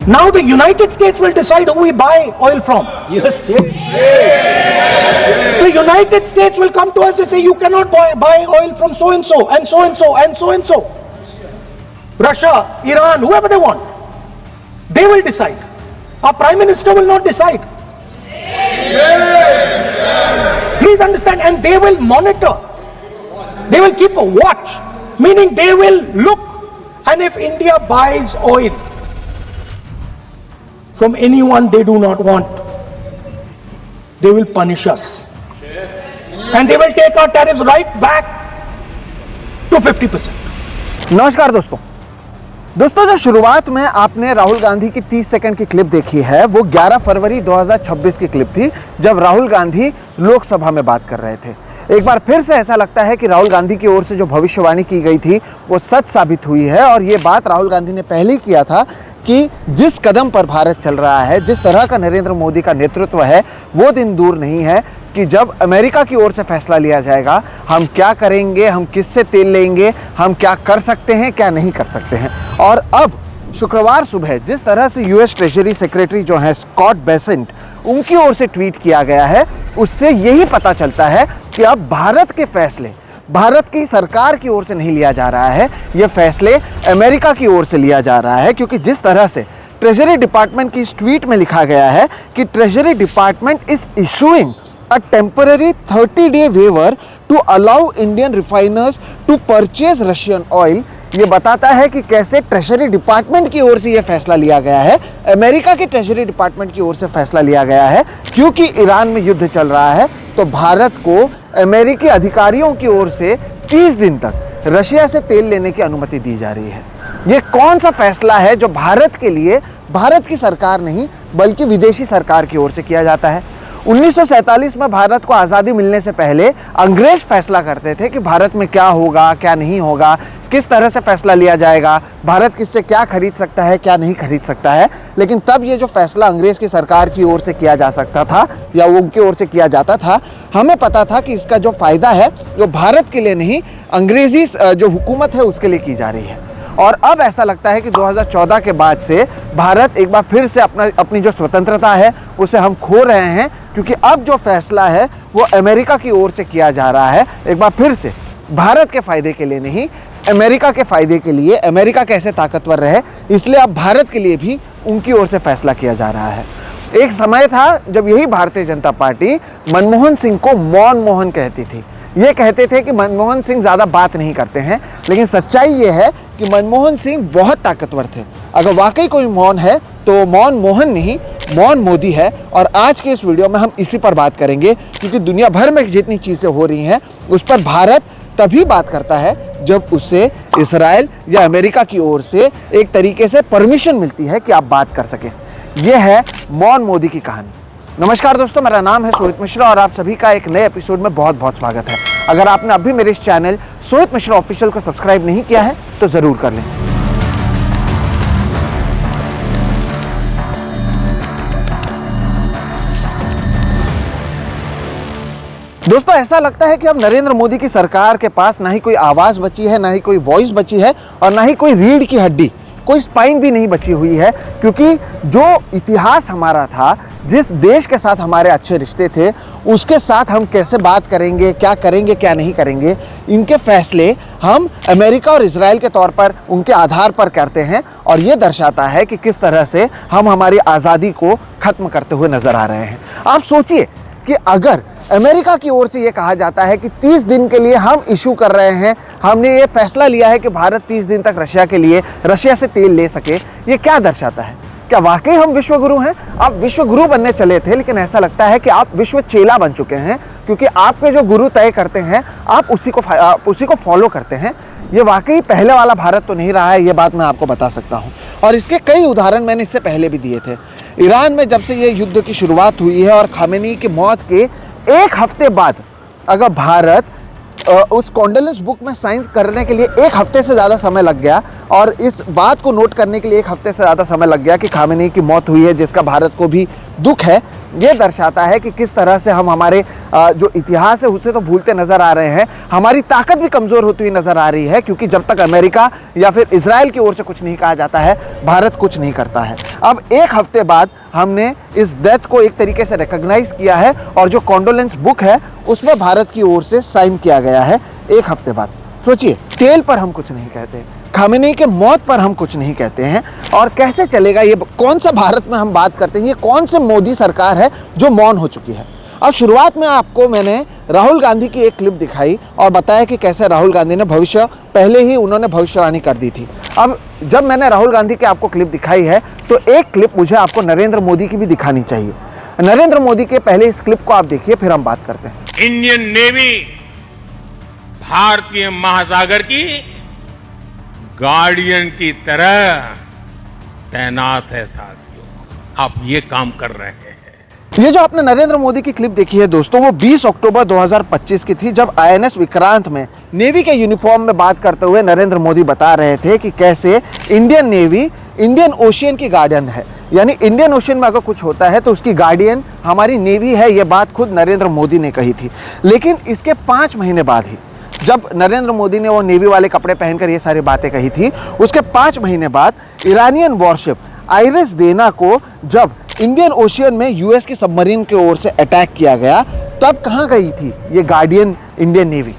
Now the United States will decide who we buy oil from. Yes. The United States will come to us and say, you cannot buy oil from so and so and so and so and so and so. Russia, Iran, whoever they want. They will decide. Our Prime Minister will not decide. Please understand, and they will monitor. They will keep a watch, meaning they will look, and if India buys oil from anyone they do not want, they will punish us. And they will take our tariffs right back to 50%. नमस्कार दोस्तों जो शुरुआत में आपने राहुल गांधी की 30 second की clip देखी है वो 11 फरवरी 2026 की क्लिप थी, जब राहुल गांधी लोकसभा में बात कर रहे थे। एक बार फिर से ऐसा लगता है कि राहुल गांधी की ओर से जो भविष्यवाणी की गई थी वो सच साबित हुई है। और ये बात राहुल गांधी ने पहले ही किया था कि जिस कदम पर भारत चल रहा है, जिस तरह का नरेंद्र मोदी का नेतृत्व है, वो दिन दूर नहीं है कि जब अमेरिका की ओर से फैसला लिया जाएगा हम क्या करेंगे, हम किससे तेल लेंगे, हम क्या कर सकते हैं, क्या नहीं कर सकते हैं। और अब शुक्रवार सुबह जिस तरह से यूएस ट्रेजरी सेक्रेटरी जो है स्कॉट बेसेंट, उनकी ओर से ट्वीट किया गया है, उससे यही पता चलता है कि अब भारत के फैसले भारत की सरकार की ओर से नहीं लिया जा रहा है, ये फैसले अमेरिका की ओर से लिया जा रहा है। क्योंकि जिस तरह से ट्रेजरी डिपार्टमेंट की इस ट्वीट में लिखा गया है कि treasury department is issuing a temporary 30-day waiver to allow Indian refiners to purchase Russian oil, ये बताता है कि कैसे ट्रेजरी डिपार्टमेंट की ओर से ये फैसला लिया गया है, अमेरिका के ट्रेजरी डिपार्टमेंट की ओर से फैसला लिया गया है। क्योंकि ईरान में युद्ध चल रहा है तो भारत को अमेरिकी अधिकारियों की ओर से 30 दिन तक रशिया से तेल लेने की अनुमति दी जा रही है। ये कौन सा फैसला है जो भारत के लिए भारत की सरकार नहीं बल्कि विदेशी सरकार की ओर से किया जाता है? 1947 में भारत को आज़ादी मिलने से पहले अंग्रेज फैसला करते थे कि भारत में क्या होगा, क्या नहीं होगा, किस तरह से फैसला लिया जाएगा, भारत किससे क्या खरीद सकता है, क्या नहीं खरीद सकता है। लेकिन तब ये जो फैसला अंग्रेज की सरकार की ओर से किया जा सकता था या उनकी ओर से किया जाता था, हमें पता था कि इसका जो फ़ायदा है वो भारत के लिए नहीं, अंग्रेज़ी जो हुकूमत है उसके लिए की जा रही है। और अब ऐसा लगता है कि 2014 के बाद से भारत एक बार फिर से अपनी जो स्वतंत्रता है उसे हम खो रहे हैं। क्योंकि अब जो फैसला है वो अमेरिका की ओर से किया जा रहा है, एक बार फिर से भारत के फ़ायदे के लिए नहीं, अमेरिका के फ़ायदे के लिए। अमेरिका कैसे ताकतवर रहे, इसलिए अब भारत के लिए भी उनकी ओर से फैसला किया जा रहा है। एक समय था जब यही भारतीय जनता पार्टी मनमोहन सिंह को मौन मोहन कहती थी। ये कहते थे कि मनमोहन सिंह ज़्यादा बात नहीं करते हैं, लेकिन सच्चाई ये है कि मनमोहन सिंह बहुत ताकतवर थे। अगर वाकई कोई मौन है तो मौन मोहन नहीं, मौन मोदी है। और आज के इस वीडियो में हम इसी पर बात करेंगे, क्योंकि दुनिया भर में जितनी चीज़ें हो रही हैं उस पर भारत तभी बात करता है जब उसे इजराइल या अमेरिका की ओर से एक तरीके से परमिशन मिलती है कि आप बात कर सकें। यह है मौन मोदी की कहानी। नमस्कार दोस्तों, मेरा नाम है सोहित मिश्रा और आप सभी का एक नए एपिसोड में बहुत बहुत स्वागत है। अगर आपने अभी मेरे इस चैनल सोहित मिश्रा ऑफिशियल को सब्सक्राइब नहीं किया है तो ज़रूर कर लें। दोस्तों, ऐसा लगता है कि अब नरेंद्र मोदी की सरकार के पास ना ही कोई आवाज़ बची है, ना ही कोई वॉइस बची है और ना ही कोई रीढ़ की हड्डी, कोई स्पाइन भी नहीं बची हुई है। क्योंकि जो इतिहास हमारा था, जिस देश के साथ हमारे अच्छे रिश्ते थे, उसके साथ हम कैसे बात करेंगे, क्या नहीं करेंगे, इनके फैसले हम अमेरिका और इजराइल के तौर पर उनके आधार पर करते हैं। और ये दर्शाता है कि किस तरह से हम हमारी आज़ादी को ख़त्म करते हुए नज़र आ रहे हैं। आप सोचिए कि अगर अमेरिका की ओर से ये कहा जाता है कि 30 दिन के लिए हम इशू कर रहे हैं, हमने ये फैसला लिया है कि भारत 30 दिन तक रशिया से तेल ले सके, ये क्या दर्शाता है? क्या वाकई हम विश्वगुरु हैं? आप विश्वगुरु बनने चले थे, लेकिन ऐसा लगता है कि आप विश्व चेला बन चुके हैं। क्योंकि आपके जो गुरु तय करते हैं आप उसी को फॉलो करते हैं। ये वाकई पहले वाला भारत तो नहीं रहा है, ये बात मैं आपको बता सकता हूँ। और इसके कई उदाहरण मैंने इससे पहले भी दिए थे। ईरान में जब से ये युद्ध की शुरुआत हुई है और खामेनी की मौत के एक हफ्ते बाद अगर भारत उस कॉन्डोलेंस बुक में साइन करने के लिए एक हफ्ते से ज़्यादा समय लग गया और इस बात को नोट करने के लिए एक हफ्ते से ज़्यादा समय लग गया कि खामेनी की मौत हुई है, जिसका भारत को भी दुख है, ये दर्शाता है कि किस तरह से हम हमारे जो इतिहास है उसे तो भूलते नजर आ रहे हैं, हमारी ताकत भी कमज़ोर होती हुई नजर आ रही है, क्योंकि जब तक अमेरिका या फिर इजराइल की ओर से कुछ नहीं कहा जाता है, भारत कुछ नहीं करता है। अब एक हफ्ते बाद हमने इस डेथ को एक तरीके से रिकॉग्नाइज किया है और जो कॉन्डोलेंस बुक है उसमें भारत की ओर से साइन किया गया है एक हफ्ते बाद। सोचिए, तेल पर हम कुछ नहीं कहते, खामेनेई के मौत पर हम कुछ नहीं कहते हैं, और कैसे चलेगा ये? कौन सा भारत में हम बात करते हैं? ये कौन से मोदी सरकार है जो मौन हो चुकी है? अब शुरुआत में आपको मैंने राहुल गांधी की एक क्लिप दिखाई और बताया कि कैसे राहुल गांधी ने पहले ही उन्होंने भविष्यवाणी कर दी थी। अब जब मैंने राहुल गांधी की आपको क्लिप दिखाई है तो एक क्लिप मुझे आपको नरेंद्र मोदी की भी दिखानी चाहिए। नरेंद्र मोदी के पहले इस क्लिप को आप देखिए, फिर हम बात करते हैं। इंडियन नेवी भारतीय महासागर की गार्डियन की तरह तैनात है साथियों। आप ये काम कर रहे हैं। ये जो आपने नरेंद्र मोदी की क्लिप देखी है दोस्तों, वो 20 अक्टूबर 2025 की थी, जब आईएनएस विक्रांत में नेवी के यूनिफॉर्म में बात करते हुए नरेंद्र मोदी बता रहे थे कि कैसे इंडियन नेवी इंडियन ओशियन की गार्डियन है, यानी इंडियन ओशियन में अगर कुछ होता है तो उसकी गार्डियन हमारी नेवी है। ये बात खुद नरेंद्र मोदी ने कही थी। लेकिन इसके 5 महीने बाद ही, जब नरेंद्र मोदी ने वो नेवी वाले कपड़े पहनकर ये सारी बातें कही थी, उसके 5 महीने बाद इरानियन वॉरशिप आइरिस देना को जब इंडियन ओशियन में यूएस की सबमरीन की ओर से अटैक किया गया, तब कहाँ गई थी ये गार्डियन इंडियन नेवी?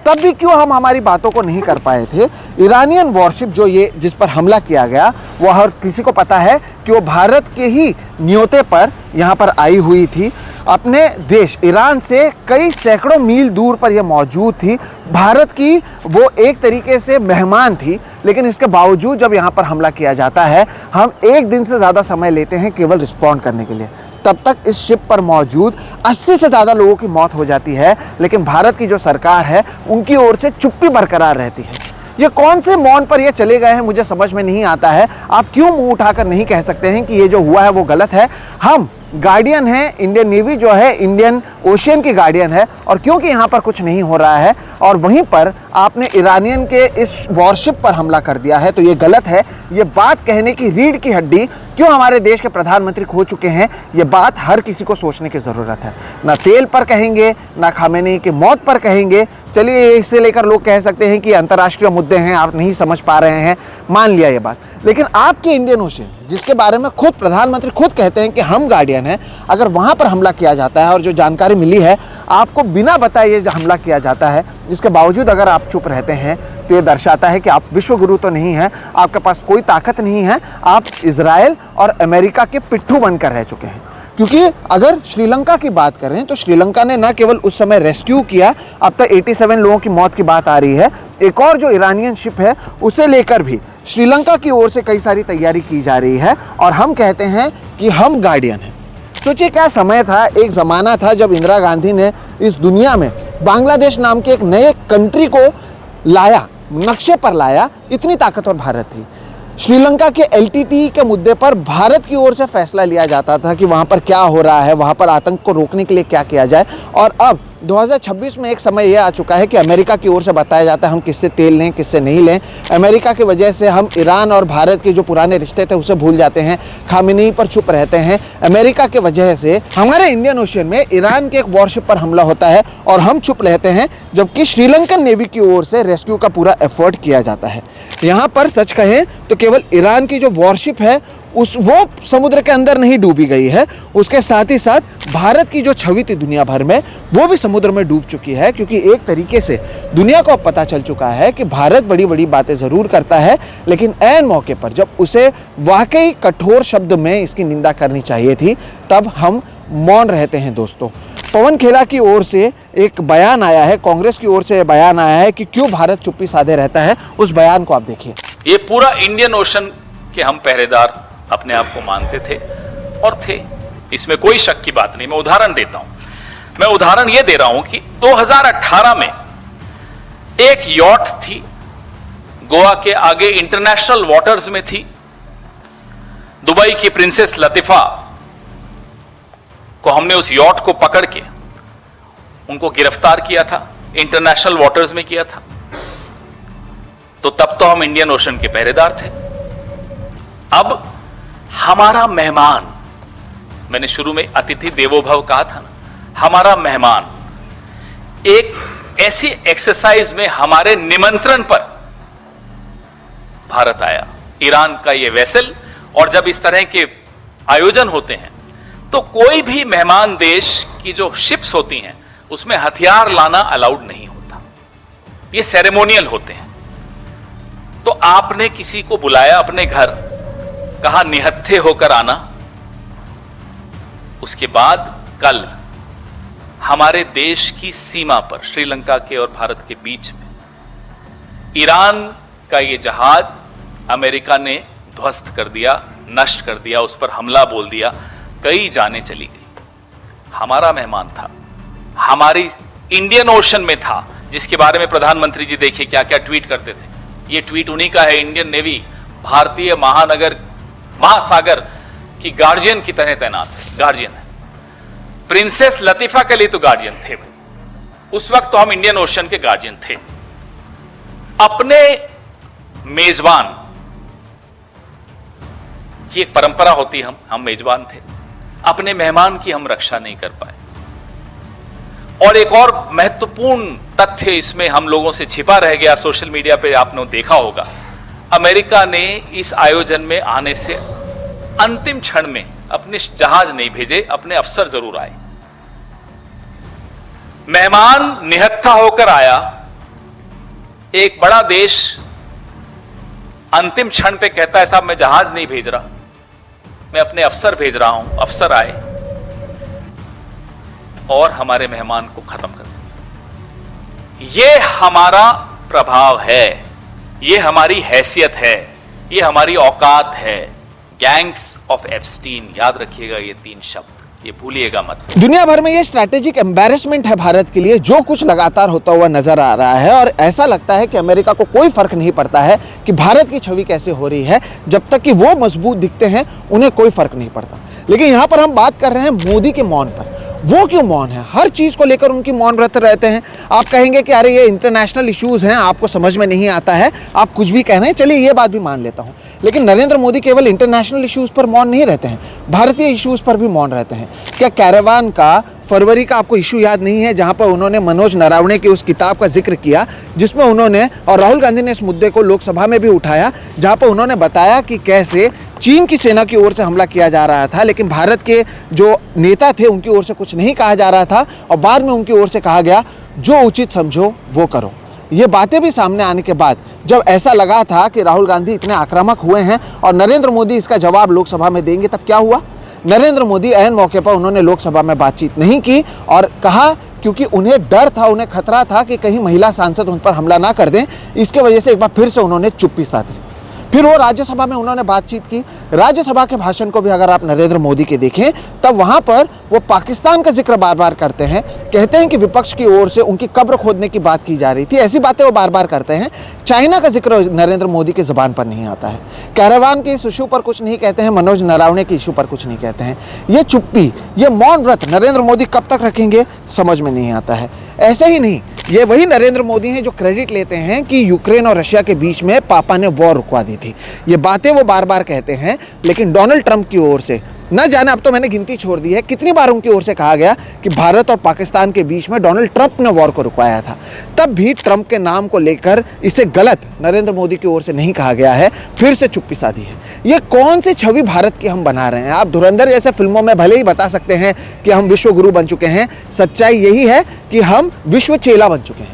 तब भी क्यों हम हमारी बातों को नहीं कर पाए थे? इरानियन वॉरशिप जो ये जिस पर हमला किया गया, वो हर किसी को पता है कि वो भारत के ही न्योते पर यहाँ पर आई हुई थी। अपने देश ईरान से कई सैकड़ों मील दूर पर यह मौजूद थी। भारत की वो एक तरीके से मेहमान थी, लेकिन इसके बावजूद जब यहाँ पर हमला किया जाता है, हम एक दिन से ज़्यादा समय लेते हैं केवल रिस्पॉन्ड करने के लिए। तब तक इस शिप पर मौजूद 80 से ज़्यादा लोगों की मौत हो जाती है, लेकिन भारत की जो सरकार है उनकी ओर से चुप्पी बरकरार रहती है। ये कौन से मौन पर ये चले गए हैं, मुझे समझ में नहीं आता है। आप क्यों मुंह उठाकर नहीं कह सकते हैं कि ये जो हुआ है वो गलत है? हम गार्डियन है, इंडियन नेवी जो है इंडियन ओशियन की गार्डियन है, और क्योंकि यहाँ पर कुछ नहीं हो रहा है और वहीं पर आपने ईरानियन के इस वॉरशिप पर हमला कर दिया है, तो ये गलत है। ये बात कहने की रीढ़ की हड्डी क्यों हमारे देश के प्रधानमंत्री खो चुके हैं, ये बात हर किसी को सोचने की ज़रूरत है। ना तेल पर कहेंगे, ना खामेनेई की मौत पर कहेंगे। चलिए, इसे लेकर लोग कह सकते हैं कि अंतर्राष्ट्रीय मुद्दे हैं, आप नहीं समझ पा रहे हैं, मान लिया ये बात। लेकिन आपके इंडियन ओशियन, जिसके बारे में खुद प्रधानमंत्री खुद कहते हैं कि हम गार्डियन हैं, अगर वहाँ पर हमला किया जाता है और जो जानकारी मिली है आपको बिना बताए ये हमला किया जाता है, जिसके बावजूद अगर आप चुप रहते हैं, तो ये दर्शाता है कि आप विश्वगुरु तो नहीं हैं, आपके पास कोई ताकत नहीं है, आप इजराइल और अमेरिका के पिट्ठू बनकर रह चुके हैं। क्योंकि अगर श्रीलंका की बात करें तो श्रीलंका ने ना केवल उस समय रेस्क्यू किया, अब तक 87 लोगों की मौत की बात आ रही है। एक और जो ईरानियन शिप है उसे लेकर भी श्रीलंका की ओर से कई सारी तैयारी की जा रही है, और हम कहते हैं कि हम गार्डियन हैं। सोचिए, क्या समय था, एक ज़माना था जब इंदिरा गांधी ने इस दुनिया में बांग्लादेश नाम के एक नए कंट्री को लाया, नक्शे पर लाया। इतनी ताकतवर भारत थी। श्रीलंका के एलटीटी के मुद्दे पर भारत की ओर से फैसला लिया जाता था कि वहाँ पर क्या हो रहा है, वहाँ पर आतंक को रोकने के लिए क्या किया जाए। और अब 2026 में एक समय यह आ चुका है कि अमेरिका की ओर से बताया जाता है हम किससे तेल लें, किससे नहीं लें। अमेरिका की वजह से हम ईरान और भारत के जो पुराने रिश्ते थे उसे भूल जाते हैं, खामेनेई पर चुप रहते हैं। अमेरिका की वजह से हमारे इंडियन ओशियन में ईरान के एक वॉरशिप पर हमला होता है और हम चुप रहते हैं, जबकि श्रीलंकन नेवी की ओर से रेस्क्यू का पूरा एफर्ट किया जाता है। यहाँ पर सच कहें तो केवल ईरान की जो वॉरशिप है वो समुद्र के अंदर नहीं डूबी गई है, उसके साथ ही साथ भारत की जो छवि थी दुनिया भर में वो भी समुद्र में डूब चुकी है। क्योंकि एक तरीके से दुनिया को अब पता चल चुका है कि भारत बड़ी बड़ी बातें ज़रूर करता है, लेकिन ऐन मौके पर जब उसे वाकई कठोर शब्द में इसकी निंदा करनी चाहिए थी, तब हम मौन रहते हैं। दोस्तों, पवन खेड़ा की ओर से एक बयान आया है, कांग्रेस की ओर से बयान आया है कि क्यों भारत चुप्पी साधे रहता है। उस बयान को आप देखिए। ये पूरा इंडियन ओशन के हम पहरेदार अपने आप को मानते थे और थे, इसमें कोई शक की बात नहीं। मैं उदाहरण देता हूं। मैं उदाहरण ये दे रहा हूं कि 2018 में एक यॉट थी, गोवा के आगे इंटरनेशनल वाटर्स में थी। दुबई की प्रिंसेस लतीफा को हमने उस यॉट को पकड़ के उनको गिरफ्तार किया था, इंटरनेशनल वाटर्स में किया था। तो तब तो हम इंडियन ओशन के पहरेदार थे। अब हमारा मेहमान, मैंने शुरू में अतिथि देवो भव कहा था ना, हमारा मेहमान एक ऐसी एक्सरसाइज में हमारे निमंत्रण पर भारत आया, ईरान का ये वेसल। और जब इस तरह के आयोजन होते हैं तो कोई भी मेहमान देश की जो शिप्स होती हैं उसमें हथियार लाना अलाउड नहीं होता, ये सेरेमोनियल होते हैं। तो आपने किसी को बुलाया अपने घर, कहा निहत्थे होकर आना। उसके बाद कल हमारे देश की सीमा पर, श्रीलंका के और भारत के बीच में, ईरान का यह जहाज अमेरिका ने ध्वस्त कर दिया, नष्ट कर दिया, उस पर हमला बोल दिया, कई जानें चली गई। हमारा मेहमान था, हमारी इंडियन ओशन में था, जिसके बारे में प्रधानमंत्री जी देखिए क्या क्या ट्वीट करते थे। ये ट्वीट उन्हीं का है, इंडियन नेवी भारतीय महासागर की गार्जियन की तरह तैनात है, गार्जियन है। प्रिंसेस लतीफा के लिए तो गार्जियन थे भाई, उस वक्त तो हम इंडियन ओशन के गार्जियन थे। अपने मेजबान की एक परंपरा होती है, हम मेजबान थे, अपने मेहमान की हम रक्षा नहीं कर पाए। और एक और महत्वपूर्ण तथ्य इसमें हम लोगों से छिपा रह गया, सोशल मीडिया पे आपने देखा होगा, अमेरिका ने इस आयोजन में आने से अंतिम क्षण में अपने जहाज नहीं भेजे, अपने अफसर जरूर आए। मेहमान निहत्था होकर आया, एक बड़ा देश अंतिम क्षण पे कहता है साहब मैं जहाज नहीं भेज रहा, मैं अपने अफसर भेज रहा हूं। अफसर आए और हमारे मेहमान को खत्म कर दिया। ये हमारा प्रभाव है, ये हमारी हैसियत है, ये हमारी औकात है। गैंग्स ऑफ एप्स्टीन, याद रखिएगा ये 3 शब्द, ये भूलिएगा मत। दुनिया भर में ये स्ट्रैटेजिक एम्बैरेसमेंट है भारत के लिए, जो कुछ लगातार होता हुआ नजर आ रहा है। और ऐसा लगता है कि अमेरिका को कोई फर्क नहीं पड़ता है कि भारत की छवि कैसे हो रही है, जब तक कि वो मजबूत दिखते हैं उन्हें कोई फर्क नहीं पड़ता। लेकिन यहां पर हम बात कर रहे हैं मोदी के मौन पर। वो क्यों मौन है? हर चीज को लेकर उनकी मौन व्रत रहते हैं। आप कहेंगे कि अरे ये इंटरनेशनल इश्यूज हैं, आपको समझ में नहीं आता है, आप कुछ भी कह रहे हैं, चलिए ये बात भी मान लेता हूं। लेकिन नरेंद्र मोदी केवल इंटरनेशनल इश्यूज पर मौन नहीं रहते हैं, भारतीय इश्यूज पर भी मौन रहते हैं। क्या कैरावान का फरवरी का आपको इशू याद नहीं है, जहां पर उन्होंने मनोज नरावणे की उस किताब का जिक्र किया, जिसमें उन्होंने, और राहुल गांधी ने इस मुद्दे को लोकसभा में भी उठाया, जहां पर उन्होंने बताया कि कैसे चीन की सेना की ओर से हमला किया जा रहा था, लेकिन भारत के जो नेता थे उनकी ओर से कुछ नहीं कहा जा रहा था, और बाद में उनकी ओर से कहा गया जो उचित समझो वो करो। ये बातें भी सामने आने के बाद जब ऐसा लगा था कि राहुल गांधी इतने आक्रामक हुए हैं और नरेंद्र मोदी इसका जवाब लोकसभा में देंगे, तब क्या हुआ? नरेंद्र मोदी ऐन मौके पर उन्होंने लोकसभा में बातचीत नहीं की और कहा, क्योंकि उन्हें डर था, उन्हें खतरा था कि कहीं महिला सांसद उन पर हमला ना कर दें, इसके वजह से एक बार फिर से उन्होंने चुप्पी साध ली। फिर वो राज्यसभा में उन्होंने बातचीत की। राज्यसभा के भाषण को भी अगर आप नरेंद्र मोदी के देखें, तब वहां पर वो पाकिस्तान का जिक्र बार बार करते हैं, कहते हैं कि विपक्ष की ओर से उनकी कब्र खोदने की बात की जा रही थी, ऐसी बातें वो बार बार करते हैं। चाइना का जिक्र नरेंद्र मोदी की जुबान पर नहीं आता है। कैरावान के इस इशू पर कुछ नहीं कहते हैं, मनोज नरावणे के इशू पर कुछ नहीं कहते हैं। ये चुप्पी, ये मौन व्रत नरेंद्र मोदी कब तक रखेंगे समझ में नहीं आता है। ऐसे ही नहीं, ये वही नरेंद्र मोदी हैं जो क्रेडिट लेते हैं कि यूक्रेन और रशिया के बीच में पापा ने वॉर रुकवा दी थी। ये बातें वो बार बार कहते हैं, लेकिन डोनाल्ड ट्रंप की ओर से न जाने, अब तो मैंने गिनती छोड़ दी है कितनी बार उनकी ओर से कहा गया कि भारत और पाकिस्तान के बीच में डोनाल्ड ट्रंप ने वॉर को रुकवाया था। तब भी ट्रंप के नाम को लेकर इसे गलत नरेंद्र मोदी की ओर से नहीं कहा गया है, फिर से चुप्पी साधी है। ये कौन सी छवि भारत की हम बना रहे हैं? आप धुरंधर जैसे फिल्मों में भले ही बता सकते हैं कि हम विश्व गुरु बन चुके हैं, सच्चाई यही है कि हम विश्व चेला बन चुके हैं।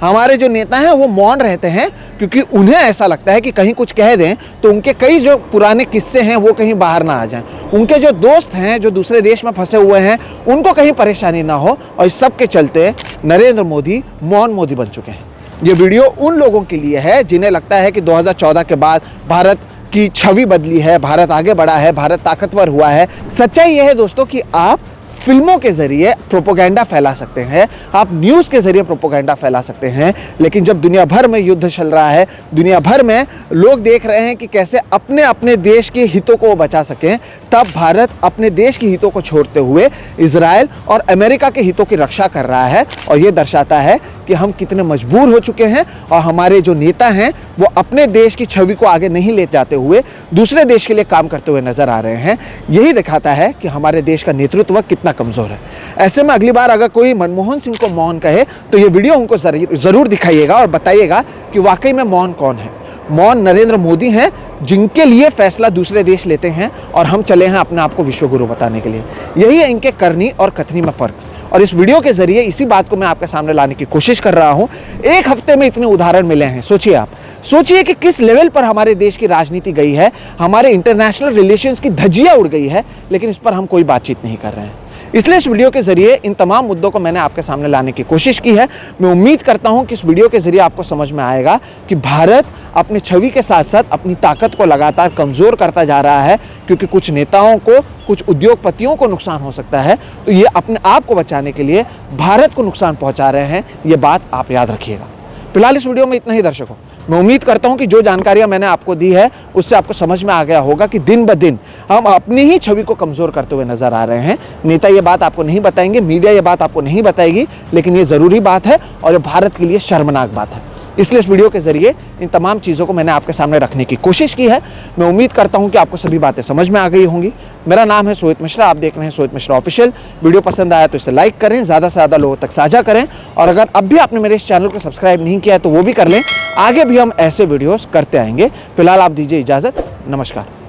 हमारे जो नेता हैं वो मौन रहते हैं, क्योंकि उन्हें ऐसा लगता है कि कहीं कुछ कह दें तो उनके कई जो पुराने किस्से हैं वो कहीं बाहर ना आ जाएं, उनके जो दोस्त हैं जो दूसरे देश में फंसे हुए हैं उनको कहीं परेशानी ना हो, और इस सब के चलते नरेंद्र मोदी मौन मोदी बन चुके हैं। ये वीडियो उन लोगों के लिए है जिन्हें लगता है कि 2014 के बाद भारत की छवि बदली है, भारत आगे बढ़ा है, भारत ताकतवर हुआ है। सच्चाई यह है दोस्तों कि आप फिल्मों के जरिए प्रोपोगेंडा फैला सकते हैं, आप न्यूज़ के जरिए प्रोपोगेंडा फैला सकते हैं, लेकिन जब दुनिया भर में युद्ध चल रहा है, दुनिया भर में लोग देख रहे हैं कि कैसे अपने अपने देश के हितों को बचा सकें, तब भारत अपने देश के हितों को छोड़ते हुए इजराइल और अमेरिका के हितों की रक्षा कर रहा है। और ये दर्शाता है कि हम कितने मजबूर हो चुके हैं और हमारे जो नेता हैं वो अपने देश की छवि को आगे नहीं ले जाते हुए दूसरे देश के लिए काम करते हुए नजर आ रहे हैं। यही दिखाता है कि हमारे देश का नेतृत्व कितना कमजोर है। ऐसे में अगली बार अगर कोई मनमोहन सिंह को मौन कहे तो ये वीडियो उनको जरूर दिखाइएगा और बताइएगा कि वाकई में मौन कौन है। मौन नरेंद्र मोदी हैं, जिनके लिए फैसला दूसरे देश लेते हैं और हम चले हैं अपने आप को विश्वगुरु बताने के लिए। यही है इनके करनी और कथनी में फर्क। और इस वीडियो के जरिए इसी बात को मैं आपके सामने लाने की कोशिश कर रहा हूं। एक हफ्ते में इतने उदाहरण मिले हैं। सोचिए, आप सोचिए कि किस लेवल पर हमारे देश की राजनीति गई है, हमारे इंटरनेशनल रिलेशंस की धज्जियां उड़ गई है, लेकिन इस पर हम कोई बातचीत नहीं कर रहे हैं। इसलिए इस वीडियो के जरिए इन तमाम मुद्दों को मैंने आपके सामने लाने की कोशिश की है। मैं उम्मीद करता हूं कि इस वीडियो के जरिए आपको समझ में आएगा कि भारत अपनी छवि के साथ साथ अपनी ताकत को लगातार कमजोर करता जा रहा है, क्योंकि कुछ नेताओं को, कुछ उद्योगपतियों को नुकसान हो सकता है, तो ये अपने आप को बचाने के लिए भारत को नुकसान पहुंचा रहे हैं। ये बात आप याद रखिएगा। फिलहाल इस वीडियो में इतना ही दर्शकों। मैं उम्मीद करता हूं कि जो जानकारियां मैंने आपको दी है उससे आपको समझ में आ गया होगा कि दिन ब दिन हम अपनी ही छवि को कमजोर करते हुए नजर आ रहे हैं। नेता ये बात आपको नहीं बताएंगे, मीडिया ये बात आपको नहीं बताएगी, लेकिन ये जरूरी बात है और ये भारत के लिए शर्मनाक बात है। इसलिए इस वीडियो के जरिए इन तमाम चीज़ों को मैंने आपके सामने रखने की कोशिश की है। मैं उम्मीद करता हूं कि आपको सभी बातें समझ में आ गई होंगी। मेरा नाम है सोहित मिश्रा, आप देख रहे हैं सोहित मिश्रा ऑफिशियल। वीडियो पसंद आया तो इसे लाइक करें, ज़्यादा से ज़्यादा लोगों तक साझा करें, और अगर अब भी आपने मेरे इस चैनल को सब्सक्राइब नहीं किया है तो वो भी कर लें। आगे भी हम ऐसे वीडियोज़ करते आएंगे। फिलहाल आप दीजिए इजाज़त। नमस्कार।